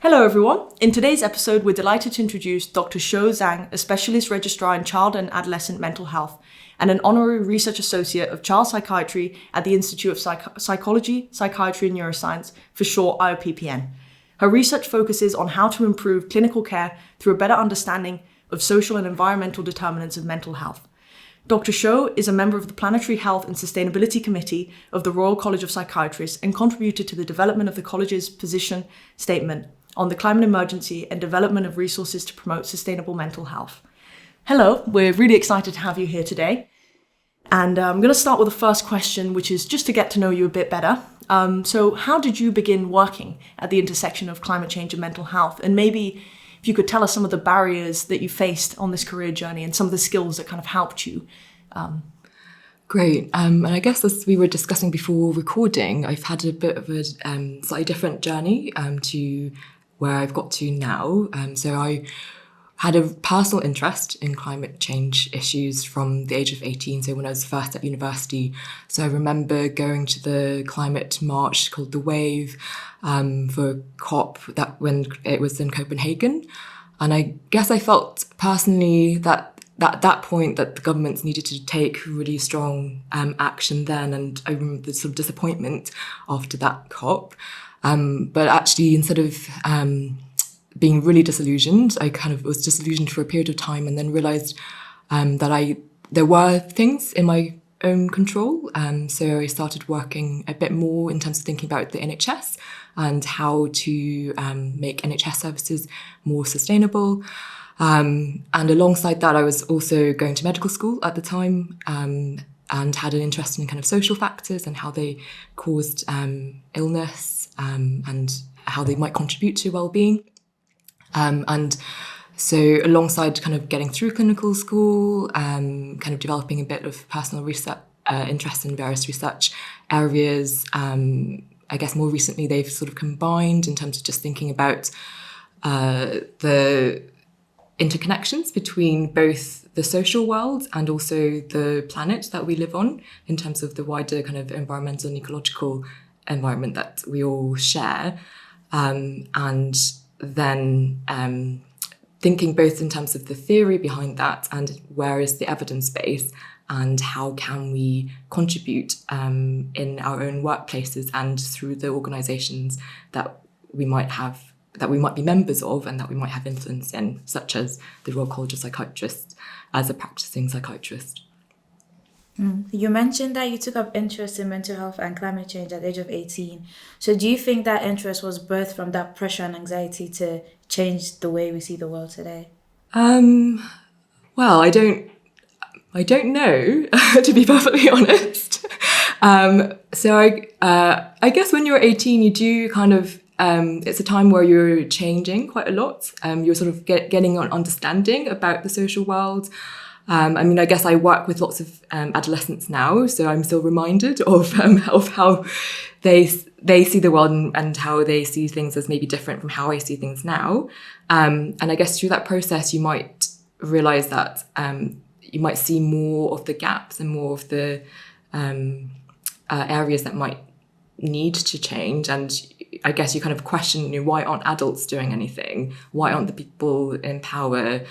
Hello everyone. In today's episode, we're delighted to introduce Dr. Shuo Zhang, a specialist registrar in child and adolescent mental health and an honorary research associate of child psychiatry at the Institute of Psychology, Psychiatry and Neuroscience, for short IOPPN. Her research focuses on how to improve clinical care through a better understanding of social and environmental determinants of mental health. Dr. Shuo is a member of the Planetary Health and Sustainability Committee of the Royal College of Psychiatrists and contributed to the development of the college's position statement on the climate emergency and development of resources to promote sustainable mental health. Hello, we're really excited to have you here today. And I'm going to start with the first question, which is just to get to know you a bit better. So how did you begin working at the intersection of climate change and mental health? And maybe if you could tell us some of the barriers that you faced on this career journey and some of the skills that kind of helped you. Great. And I guess as we were discussing before recording, I've had a bit of a slightly different journey to where I've got to now. So I had a personal interest in climate change issues from the age of 18, so when I was first at university. So I remember going to the climate march called The Wave for COP that when it was in Copenhagen. And I guess I felt personally that at that point that the governments needed to take really strong action then. And I remember the sort of disappointment after that COP. But actually, instead of being really disillusioned, I kind of was disillusioned for a period of time and then realised that there were things in my own control. So I started working a bit more in terms of thinking about the NHS and how to make NHS services more sustainable. And alongside that, I was also going to medical school at the time and had an interest in kind of social factors and how they caused illness and how they might contribute to wellbeing. And so alongside kind of getting through clinical school, kind of developing a bit of personal research, interest in various research areas, I guess more recently they've sort of combined in terms of just thinking about the interconnections between both the social world and also the planet that we live on in terms of the wider kind of environmental and ecological environment that we all share. And then thinking both in terms of the theory behind that and where is the evidence base and how can we contribute in our own workplaces and through the organisations that we might be members of and that we might have influence in, such as the Royal College of Psychiatrists as a practicing psychiatrist. You mentioned that you took up interest in mental health and climate change at the age of 18. So do you think that interest was birthed from that pressure and anxiety to change the way we see the world today? Well, I don't know, to be perfectly honest. So I guess when you're 18, you do kind of, it's a time where you're changing quite a lot. You're sort of getting an understanding about the social world. I mean, I guess I work with lots of adolescents now, so I'm still reminded of how they see the world and how they see things as maybe different from how I see things now. And I guess through that process, you might realise that you might see more of the gaps and more of the areas that might need to change. And I guess you kind of question, why aren't adults doing anything? Why aren't the people in power?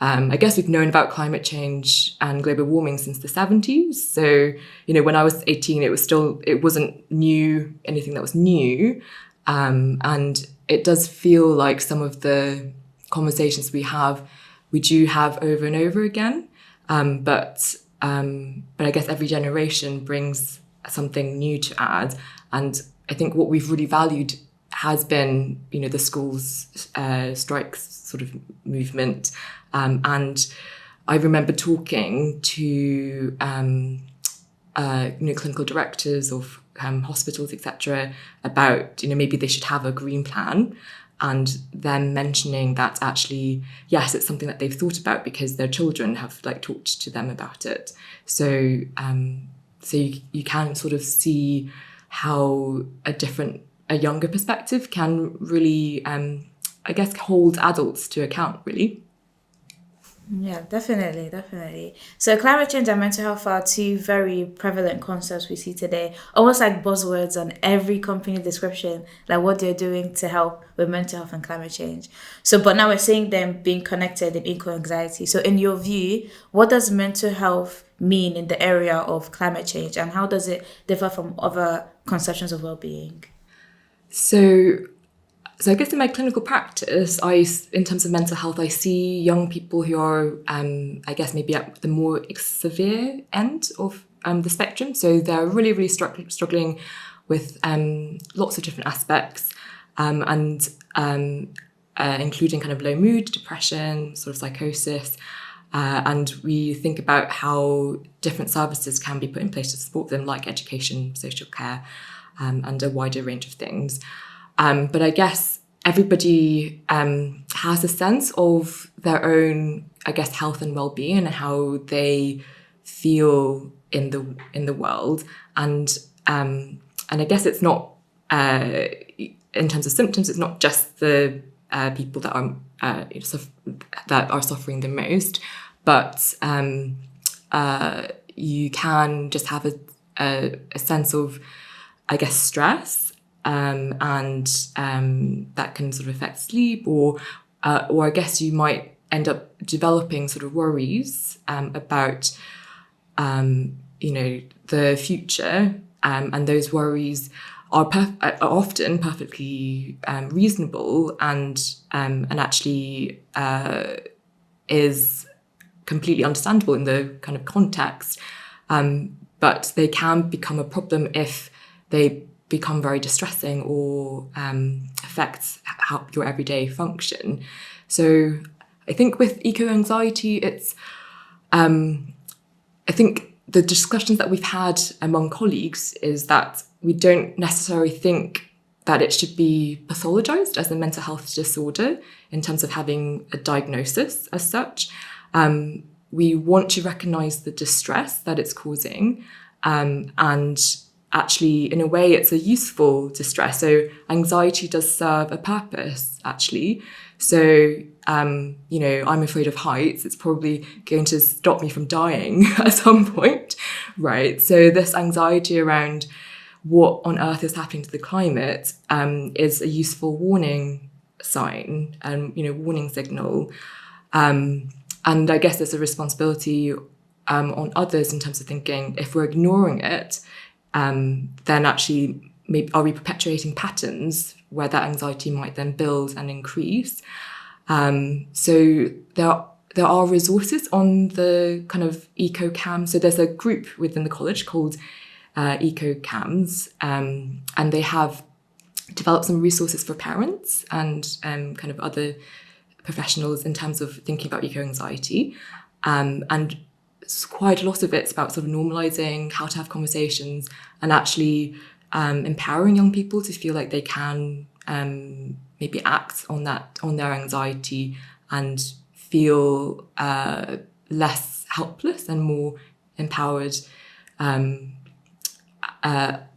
I guess we've known about climate change and global warming since the 70s. So, when I was 18, it wasn't anything that was new. And it does feel like some of the conversations we do have over and over again. But I guess every generation brings something new to add. And I think what we've really valued has been, the schools strikes sort of movement. And I remember talking to clinical directors of hospitals, etc., about maybe they should have a green plan, and them mentioning that actually, yes, it's something that they've thought about because their children have talked to them about it. So you can sort of see how a younger perspective can really, I guess, hold adults to account, really. Yeah, definitely, definitely. So climate change and mental health are two very prevalent concepts we see today, almost like buzzwords on every company description, like what they're doing to help with mental health and climate change. So, but now we're seeing them being connected in eco anxiety. So, in your view, what does mental health mean in the area of climate change, and how does it differ from other conceptions of well-being? So I guess in my clinical practice, in terms of mental health, I see young people who are, I guess, maybe at the more severe end of the spectrum. So they're really, really struggling with lots of different aspects, and including kind of low mood, depression, sort of psychosis. And we think about how different services can be put in place to support them, like education, social care, and a wider range of things. But I guess everybody has a sense of their own, I guess, health and well-being and how they feel in the world. And I guess it's not in terms of symptoms, it's not just the people that are suffering the most, but you can just have a sense of, I guess, stress. And that can sort of affect sleep, or I guess you might end up developing sort of worries about, the future, and those worries are often perfectly reasonable and actually is completely understandable in the kind of context, but they can become a problem if they become very distressing or affects how your everyday function. So I think with eco-anxiety, it's I think the discussions that we've had among colleagues is that we don't necessarily think that it should be pathologized as a mental health disorder in terms of having a diagnosis as such. We want to recognize the distress that it's causing, and actually, in a way, it's a useful distress. So anxiety does serve a purpose, actually. So, I'm afraid of heights. It's probably going to stop me from dying at some point, right? So this anxiety around what on earth is happening to the climate is a useful warning sign and, warning signal. And I guess there's a responsibility on others in terms of thinking, if we're ignoring it, then actually, maybe are we perpetuating patterns where that anxiety might then build and increase? So there are resources on the kind of eco-cam. So there's a group within the college called eco-cams, and they have developed some resources for parents and kind of other professionals in terms of thinking about eco-anxiety. And quite a lot of it's about sort of normalizing how to have conversations and actually empowering young people to feel like they can maybe act on their anxiety and feel less helpless and more empowered.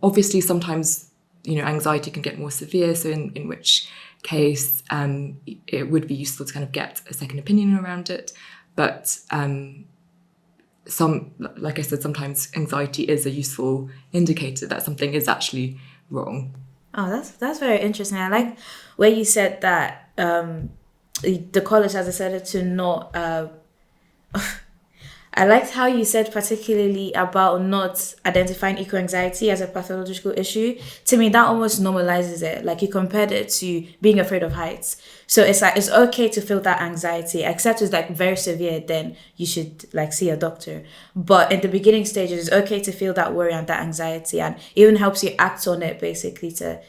Obviously, sometimes anxiety can get more severe, so in which case it would be useful to kind of get a second opinion around it. But like I said, sometimes anxiety is a useful indicator that something is actually wrong. Oh, that's very interesting. I like where you said that the college has decided to not. I liked how you said particularly about not identifying eco-anxiety as a pathological issue. To me, that almost normalizes it. Like you compared it to being afraid of heights. So it's like, it's okay to feel that anxiety, except it's like very severe, then you should like see a doctor. Like in the beginning stages, it's okay to feel that worry and that anxiety, and even helps you act on it basically to,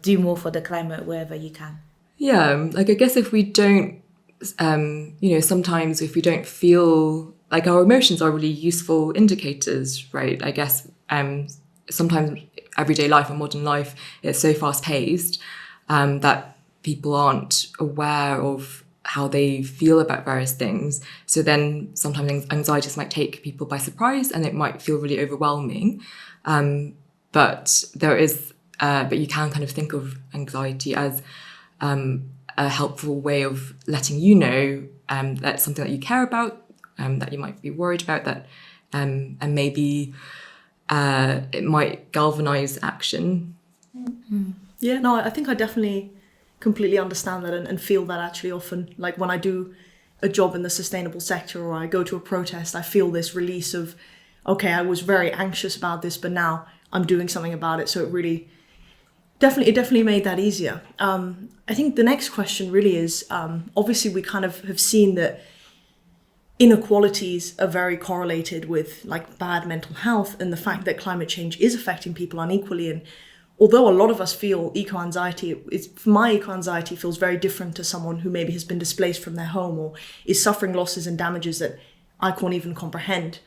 do more for the climate wherever you can. Yeah, like I guess if we don't, sometimes if we don't feel like our emotions are really useful indicators, right? I guess sometimes everyday life and modern life is so fast paced that people aren't aware of how they feel about various things. So then sometimes anxieties might take people by surprise and it might feel really overwhelming. But you can kind of think of anxiety as a helpful way of letting you know that's something that you care about, that you might be worried about, that and maybe it might galvanize action. Yeah, no, I think I definitely completely understand that and feel that actually often. Like when I do a job in the sustainable sector or I go to a protest, I feel this release of, okay, I was very anxious about this, but now I'm doing something about it. So it really, definitely made that easier. I think the next question really is, obviously we kind of have seen that inequalities are very correlated with like bad mental health and the fact that climate change is affecting people unequally. And although a lot of us feel eco-anxiety, my eco-anxiety feels very different to someone who maybe has been displaced from their home or is suffering losses and damages that I can't even comprehend.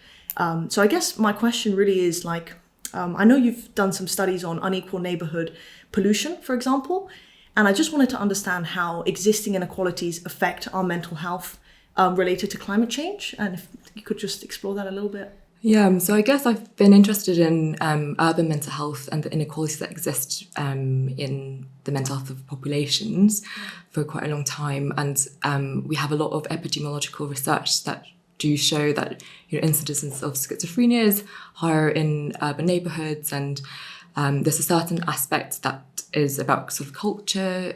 So I guess my question really is like, I know you've done some studies on unequal neighborhood pollution, for example, and I just wanted to understand how existing inequalities affect our mental health related to climate change, and if you could just explore that a little bit. Yeah, so I guess I've been interested in urban mental health and the inequalities that exist in the mental health of populations for quite a long time, and we have a lot of epidemiological research that do show that incidence of schizophrenia is higher in urban neighbourhoods, and there's a certain aspect that is about sort of culture,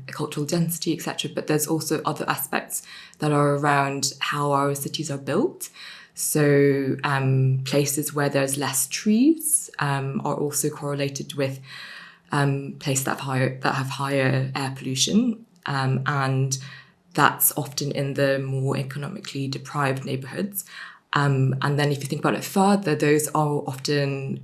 cultural density, etc. But there's also other aspects that are around how our cities are built. So places where there's less trees are also correlated with places that have higher air pollution, and that's often in the more economically deprived neighbourhoods. And then if you think about it further, those are often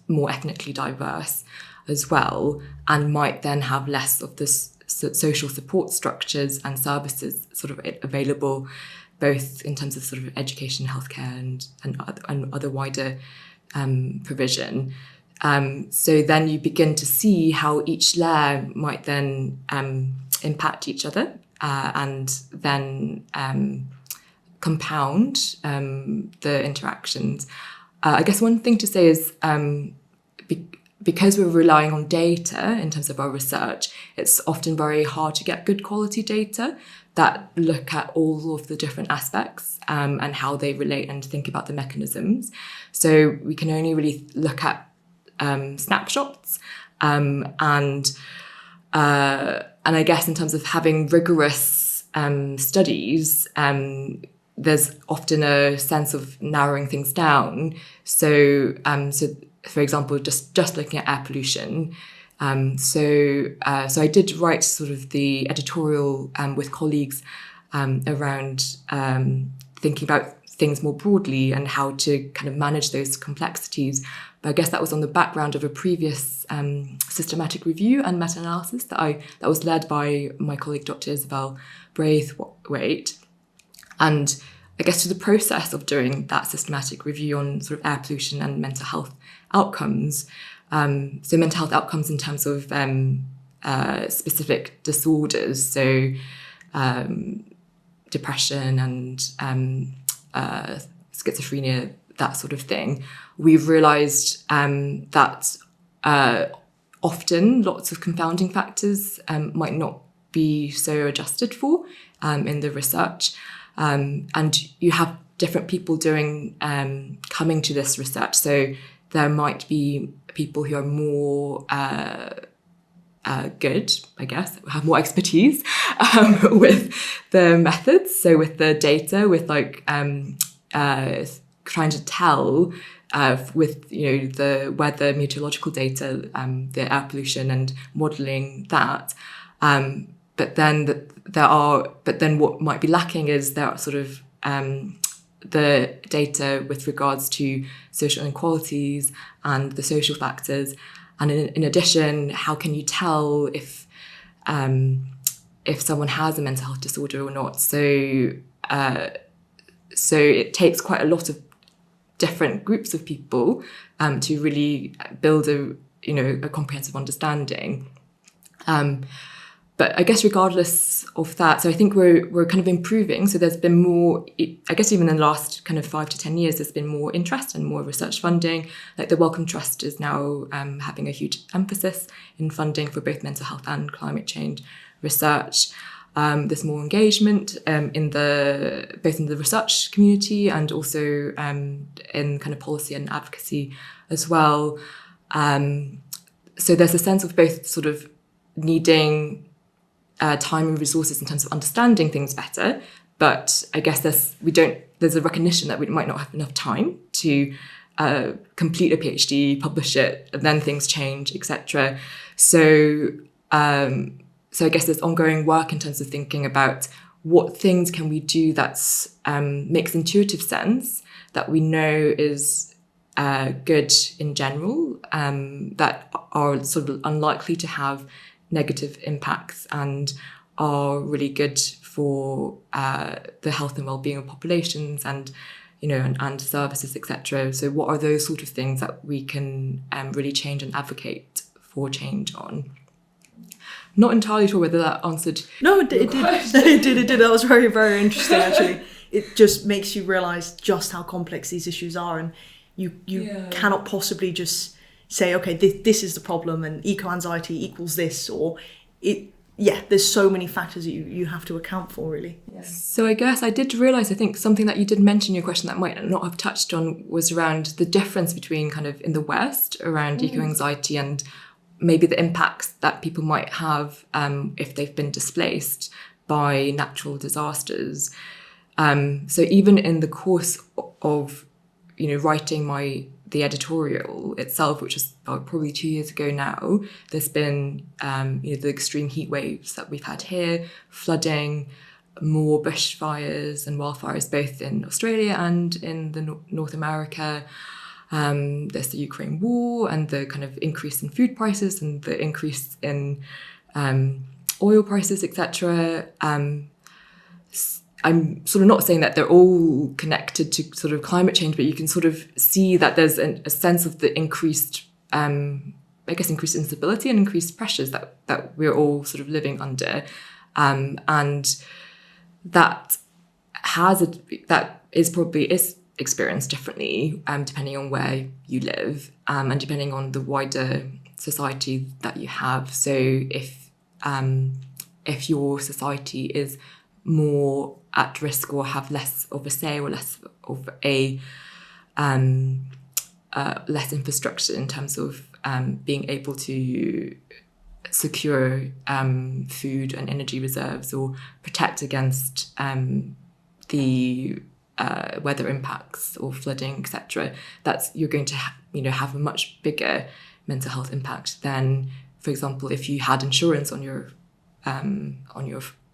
more ethnically diverse as well, and might then have less of the social support structures and services sort of available, both in terms of sort of education, healthcare, and other wider provision. So then you begin to see how each layer might then impact each other and then compound the interactions. I guess one thing to say is because we're relying on data in terms of our research, it's often very hard to get good quality data that look at all of the different aspects and how they relate and think about the mechanisms. So we can only really look at snapshots and I guess in terms of having rigorous studies, there's often a sense of narrowing things down. So for example, just looking at air pollution. So I did write sort of the editorial with colleagues around thinking about things more broadly and how to kind of manage those complexities. But I guess that was on the background of a previous systematic review and meta-analysis that was led by my colleague Dr Isabel Braithwaite. And I guess through the process of doing that systematic review on sort of air pollution and mental health outcomes, so mental health outcomes in terms of specific disorders, so depression and schizophrenia, that sort of thing, we've realised that often lots of confounding factors might not be so adjusted for in the research. And you have different people coming to this research. So there might be people who are more good, I guess, have more expertise with the methods. So with the data, with trying to tell with the weather meteorological data, the air pollution and modelling that. But then what might be lacking is there are sort of the data with regards to social inequalities and the social factors. And in addition, how can you tell if someone has a mental health disorder or not? So it takes quite a lot of different groups of people to really build a comprehensive understanding. But I guess regardless of that, so I think we're kind of improving. So there's been more, I guess even in the last kind of 5 to 10 years, there's been more interest and more research funding. Like the Wellcome Trust is now having a huge emphasis in funding for both mental health and climate change research. There's more engagement both in the research community and also in kind of policy and advocacy as well. So there's a sense of both sort of needing time and resources in terms of understanding things better, but I guess there's a recognition that we might not have enough time to complete a PhD, publish it, and then things change, etc. So I guess there's ongoing work in terms of thinking about what things can we do that's makes intuitive sense, that we know is good in general, that are sort of unlikely to have negative impacts and are really good for the health and well-being of populations and and services, etc. So what are those sort of things that we can really change and advocate for change on? Not entirely sure whether that answered. No, it did. It did. That was very, very interesting, actually. It just makes you realise just how complex these issues are, and you cannot possibly just say, okay, this is the problem and eco-anxiety equals this, or there's so many factors that you have to account for, really. Yeah. So I guess I did realise, I think something that you did mention in your question that I might not have touched on was around the difference between kind of in the West around eco-anxiety and maybe the impacts that people might have if they've been displaced by natural disasters. So even in the course of, writing the editorial itself, which was probably 2 years ago now, there's been, the extreme heat waves that we've had here, flooding, more bushfires and wildfires, both in Australia and in the North America. There's the Ukraine war and the kind of increase in food prices and the increase in oil prices, etc. I'm sort of not saying that they're all connected to sort of climate change, but you can sort of see that there's a sense of the increased instability and increased pressures that we're all sort of living under. And that is experienced differently depending on where you live and depending on the wider society that you have. So if your society is more at risk or have less of a say or less of a less infrastructure in terms of being able to secure food and energy reserves or protect against the weather impacts or flooding, etc., you're going to have a much bigger mental health impact than, for example, if you had insurance on your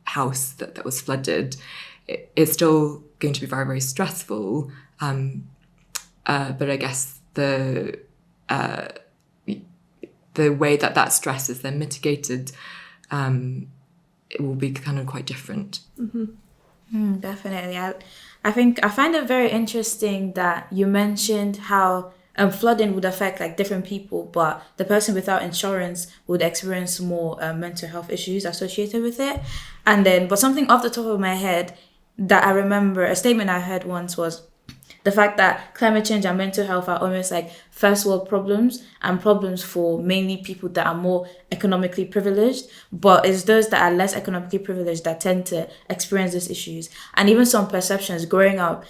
house that was flooded. It's still going to be very, very stressful, but I guess the way that stress is then mitigated, it will be kind of quite different. Definitely. I think I find it very interesting that you mentioned how flooding would affect like different people, but the person without insurance would experience more mental health issues associated with it. And then, but something off the top of my head that I remember, a statement I heard once was the fact that climate change and mental health are almost like first world problems and problems for mainly people that are more economically privileged, but it's those that are less economically privileged that tend to experience these issues. And even some perceptions growing up,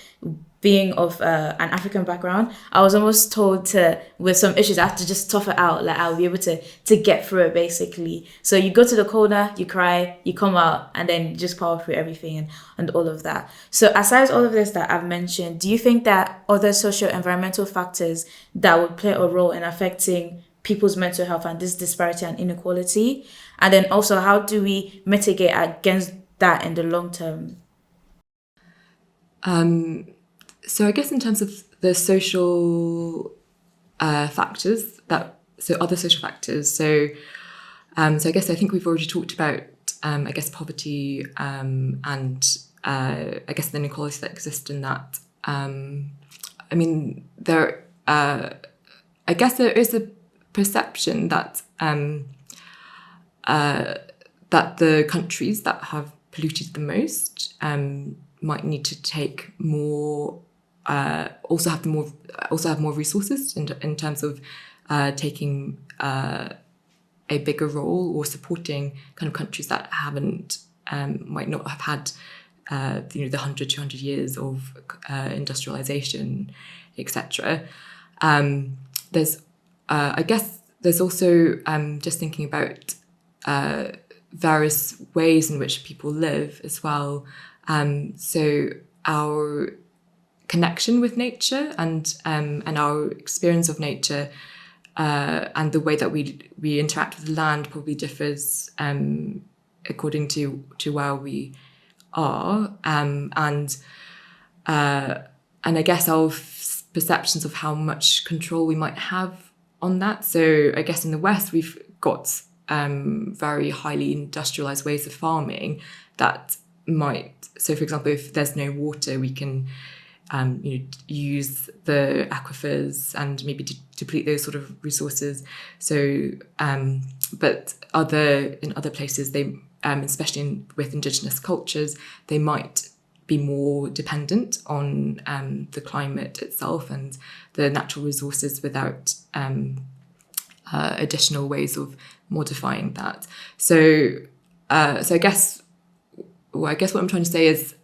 being of an African background, I was almost told with some issues, I have to just tough it out. Like I'll be able to get through it basically. So you go to the corner, you cry, you come out, and then you just power through everything and all of that. So aside all of this that I've mentioned, do you think that other socio-environmental factors that would play a role in affecting people's mental health and this disparity and inequality? And then also, how do we mitigate against that in the long term? So I guess in terms of the social factors, other social factors, so I guess I think we've already talked about, poverty and I guess the inequality that exists in that. I guess there is a perception that that the countries that have polluted the most might need to take more. Also have more resources in terms of taking a bigger role, or supporting kind of countries that haven't might not have had the 100, 200 years of industrialization, etc. There's I guess there's also just thinking about various ways in which people live as well. So our connection with nature and our experience of nature and the way that we interact with the land probably differs according to where we are, and I guess our perceptions of how much control we might have on that. So I guess in the West we've got very highly industrialized ways of farming that might. So for example, if there's no water, we can use the aquifers and maybe deplete those sort of resources. So, but in other places, they, especially with indigenous cultures, they might be more dependent on the climate itself and the natural resources without additional ways of modifying that. So I guess what I'm trying to say is,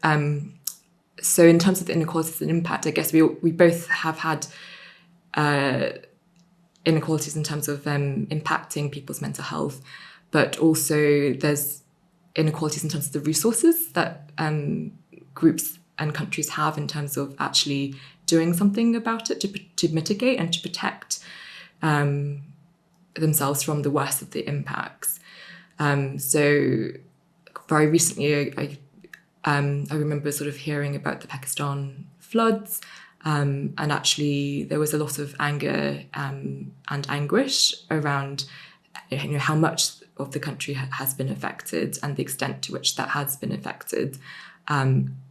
so in terms of the inequalities and impact, I guess we both have had inequalities in terms of impacting people's mental health, but also there's inequalities in terms of the resources that groups and countries have in terms of actually doing something about it to mitigate and to protect themselves from the worst of the impacts. So very recently, I remember sort of hearing about the Pakistan floods, and actually there was a lot of anger and anguish around how much of the country has been affected and the extent to which that has been affected.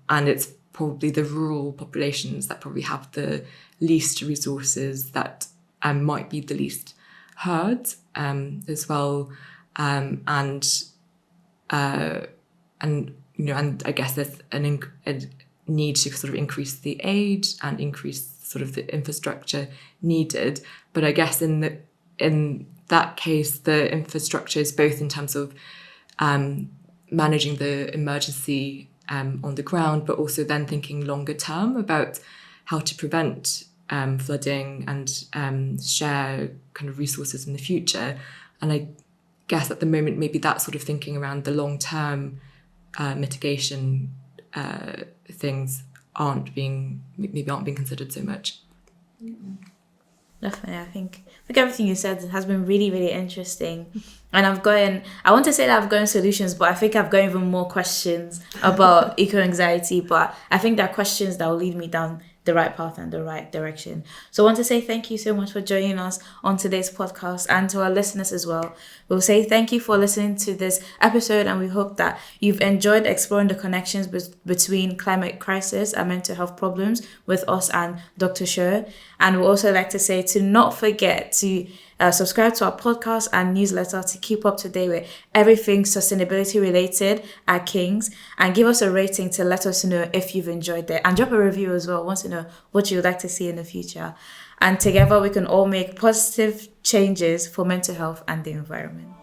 And it's probably the rural populations that probably have the least resources that might be the least heard as well. And I guess there's a need to sort of increase the aid and increase sort of the infrastructure needed. But I guess in that case, the infrastructure is both in terms of managing the emergency on the ground, but also then thinking longer term about how to prevent flooding and share kind of resources in the future. And I guess at the moment, maybe that sort of thinking around the long term mitigation things aren't being considered so much. Definitely, I think everything you said has been really, really interesting. And I want to say that I've gotten solutions, but I think I've got even more questions about eco-anxiety. But I think there are questions that will lead me down the right path and the right direction. So I want to say thank you so much for joining us on today's podcast, and to our listeners as well. We'll say thank you for listening to this episode, and we hope that you've enjoyed exploring the connections between climate crisis and mental health problems with us and Dr. Shuo. And we'd also like to say to not forget to subscribe to our podcast and newsletter to keep up to date with everything sustainability related at King's, and give us a rating to let us know if you've enjoyed it, and drop a review as well. Want to know what you would like to see in the future, and together we can all make positive changes for mental health and the environment.